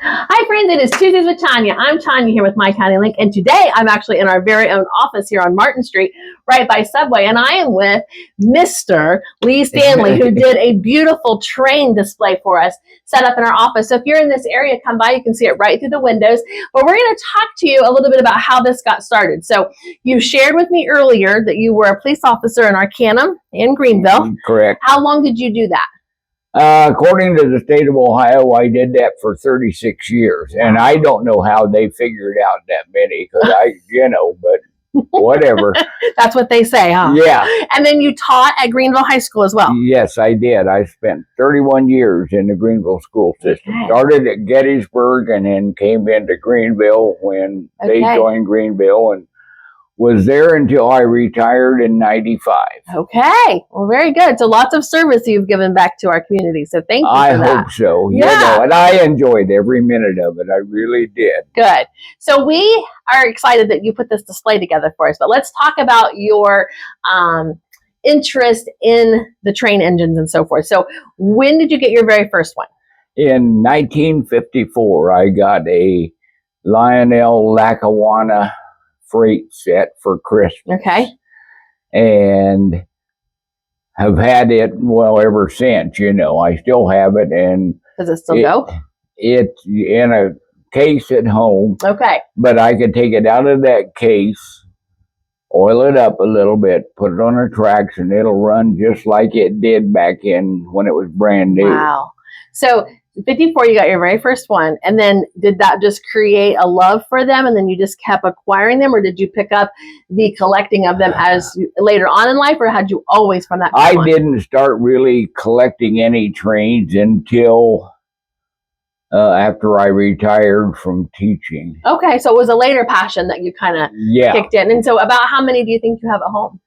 Hi friends, it is Tuesdays with Tonya. I'm Tonya here with My County Link, and today I'm actually in our very own office here on Martin Street, right by Subway, and I am with Mr. Lee Stanley, who did a beautiful train display for us, set up in our office. So if you're in this area, come by, you can see it right through the windows, but we're going to talk to you a little bit about how this got started. So you shared with me earlier that you were a police officer in Arcanum in Greenville. Correct. How long did you do that? According to the state of Ohio, I did that for 36 years, and I don't know how they figured out that many, because but whatever. That's what they say, huh? Yeah. And then you taught at Greenville High School as well. Yes, I did. I spent 31 years in the Greenville school system. Okay. Started at Gettysburg and then came into Greenville when they joined Greenville, and was there until I retired in 95. Okay. Well, very good. So lots of service you've given back to our community. So thank you for that. I hope so. Yeah. And I enjoyed every minute of it. I really did. Good. So we are excited that you put this display together for us. But let's talk about your interest in the train engines and so forth. So when did you get your very first one? In 1954, I got a Lionel Lackawanna freight set for Christmas. Okay. And have had it, ever since, I still have it. And does it still go? It's in a case at home. Okay. But I could take it out of that case, oil it up a little bit, put it on the tracks, and it'll run just like it did back when it was brand new. Wow. So 54, you got your very first one, and then did that just create a love for them, and then you just kept acquiring them, or did you pick up the collecting of them as later on in life, or had you always from that time on? Didn't start really collecting any trains until after I retired from teaching. Okay, so it was a later passion that you kind of kicked in. And so about how many do you think you have at home?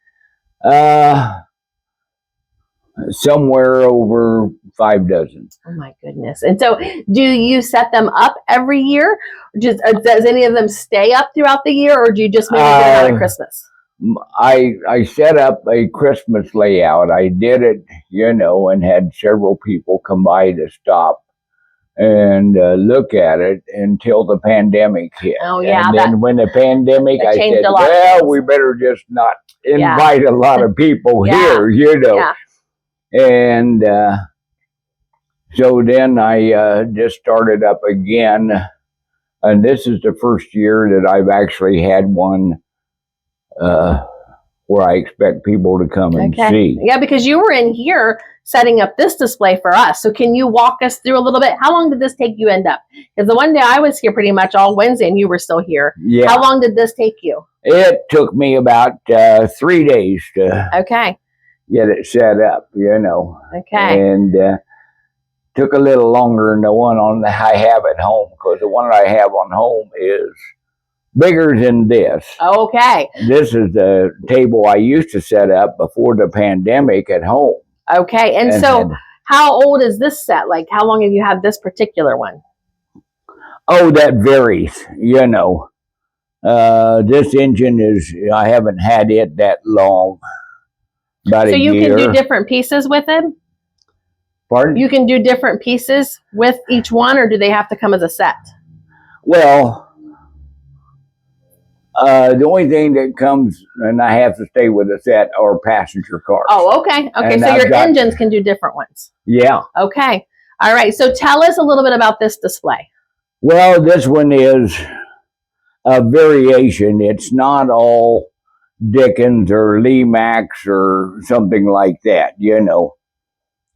Somewhere over 5 dozen. Oh my goodness. And so do you set them up every year? Does any of them stay up throughout the year, or do you just maybe get it out at Christmas? I set up a Christmas layout. I did it, and had several people come by to stop and look at it until the pandemic hit. Oh yeah. And then when the pandemic, I said, we better just not invite a lot of people here, Yeah. And so then I just started up again, and this is the first year that I've actually had one where I expect people to come and see. Yeah, because you were in here setting up this display for us. So can you walk us through a little bit? How long did this take you end up? Because the one day I was here pretty much all Wednesday, and you were still here. Yeah. How long did this take you? It took me about 3 days to get it set up, Okay. And took a little longer than the one I have at home, because the one I have on home is bigger than this. Okay. This is the table I used to set up before the pandemic at home. Okay. And so how old is this set? Like, how long have you had this particular one? Oh, that varies, this engine I haven't had it that long. About a year. So you can do different pieces with it? Pardon? You can do different pieces with each one, or do they have to come as a set? Well, the only thing that comes, and I have to stay with a set, are passenger cars. Oh, okay. Okay, so your engines can do different ones. Yeah. Okay. All right. So tell us a little bit about this display. Well, this one is a variation. It's not all Dickens or Lee Max or something like that,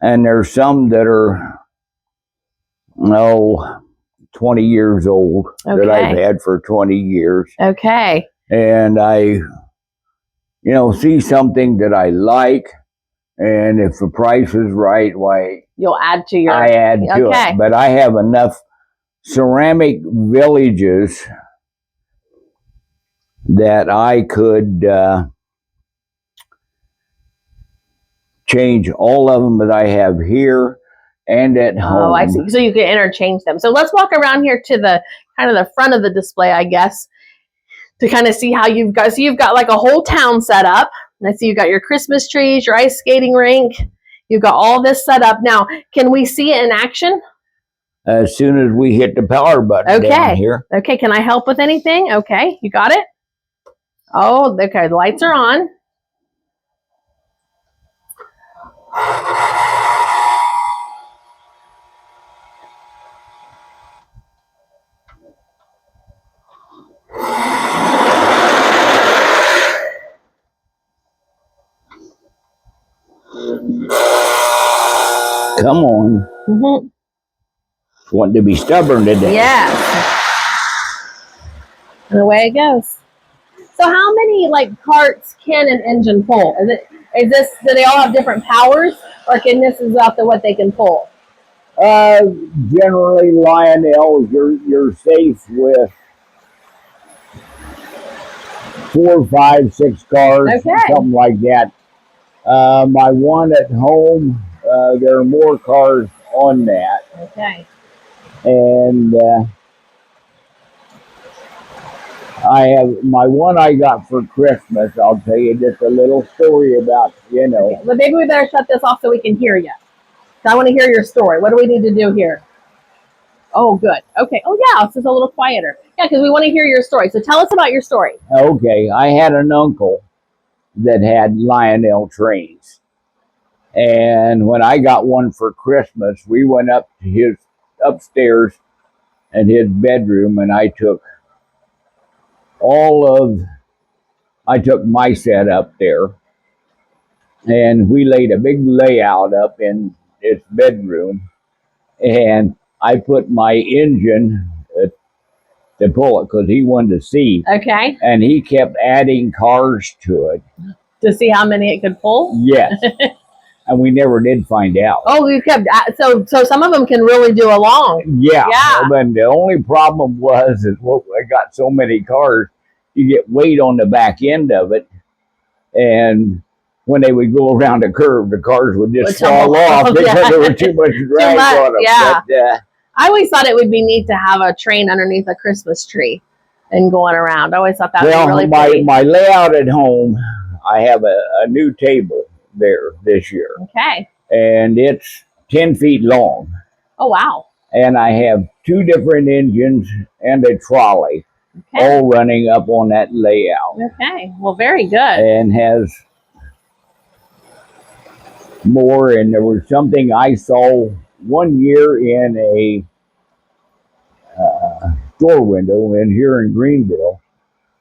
And there's some that are, 20 years old that I've had for 20 years. Okay. And I, see something that I like, and if the price is right, why you'll add to I add to it. But I have enough ceramic villages that I could change all of them that I have here and at home. Oh, I see. So you can interchange them. So let's walk around here to the kind of the front of the display, I guess, to kind of see how you've got. So you've got like a whole town set up. And I see you've got your Christmas trees, your ice skating rink. You've got all this set up. Now, can we see it in action? as soon as we hit the power button down here. Okay, can I help with anything? Okay, you got it? Oh, okay, the lights are on. Come on. Mm-hmm. Want to be stubborn today. Yes. And away it goes. So how many like carts can an engine pull? Do they all have different powers, or can this is up to what they can pull? Generally, Lionel, you're safe with 4, 5, 6 cars, something like that. My one at home, there are more cars on that. Okay. And I have my one I got for Christmas. I'll tell you just a little story about, Okay. But maybe we better shut this off so we can hear you. So I want to hear your story. What do we need to do here? Oh, good. Okay. Oh, yeah. It's just a little quieter. Yeah, because we want to hear your story. So tell us about your story. Okay. I had an uncle that had Lionel trains. And when I got one for Christmas, we went up to his upstairs in his bedroom, and I took my set up there, and we laid a big layout up in his bedroom, and I put my engine to pull it because he wanted to see. Okay. And he kept adding cars to it. To see how many it could pull? Yes. And we never did find out. Oh, you kept, so some of them can really do a long. Yeah. But the only problem is I got so many cars, you get weight on the back end of it. And when they would go around a curve, the cars would just fall off because there was too much drag on them. Yeah. But, I always thought it would be neat to have a train underneath a Christmas tree and going around. I always thought that would be really pretty. My layout at home, I have a new table there this year. Okay. And it's 10 feet long. Oh, wow. And I have 2 different engines and a trolley, all running up on that layout. Okay. Well, very good. And has more. And there was something I saw one year in a store window here in Greenville,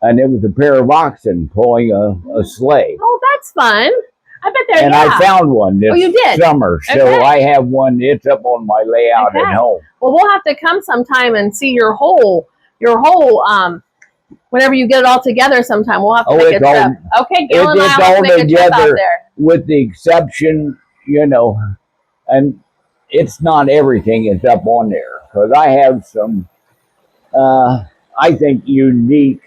and it was a pair of oxen pulling a sleigh. Oh, that's fun. I bet they're, and I found one this summer, so I have one. It's up on my layout at home. Well, we'll have to come sometime and see your whole whenever you get it all together sometime. We'll have to make a trip. Okay, Gail and I will make a trip out there. With the exception, and it's not everything is up on there, because I have some, I think, unique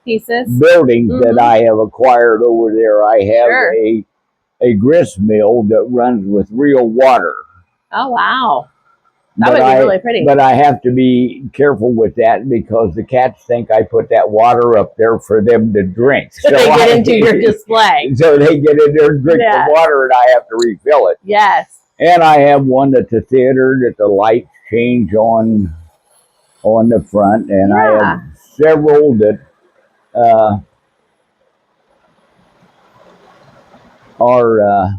pieces, buildings that I have acquired over there. I have a grist mill that runs with real water. Oh, wow. That would be really pretty. But I have to be careful with that because the cats think I put that water up there for them to drink. So they get into your display. So they get in there and drink the water, and I have to refill it. Yes. And I have one at the theater that the lights change on the front. And I have several that are...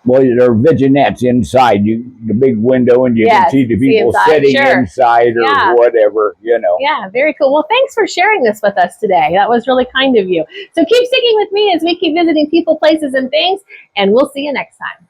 well, there are vignettes inside the big window, and you can see the people sitting inside or whatever, Yeah, very cool. Well, thanks for sharing this with us today. That was really kind of you. So keep sticking with me as we keep visiting people, places, and things, and we'll see you next time.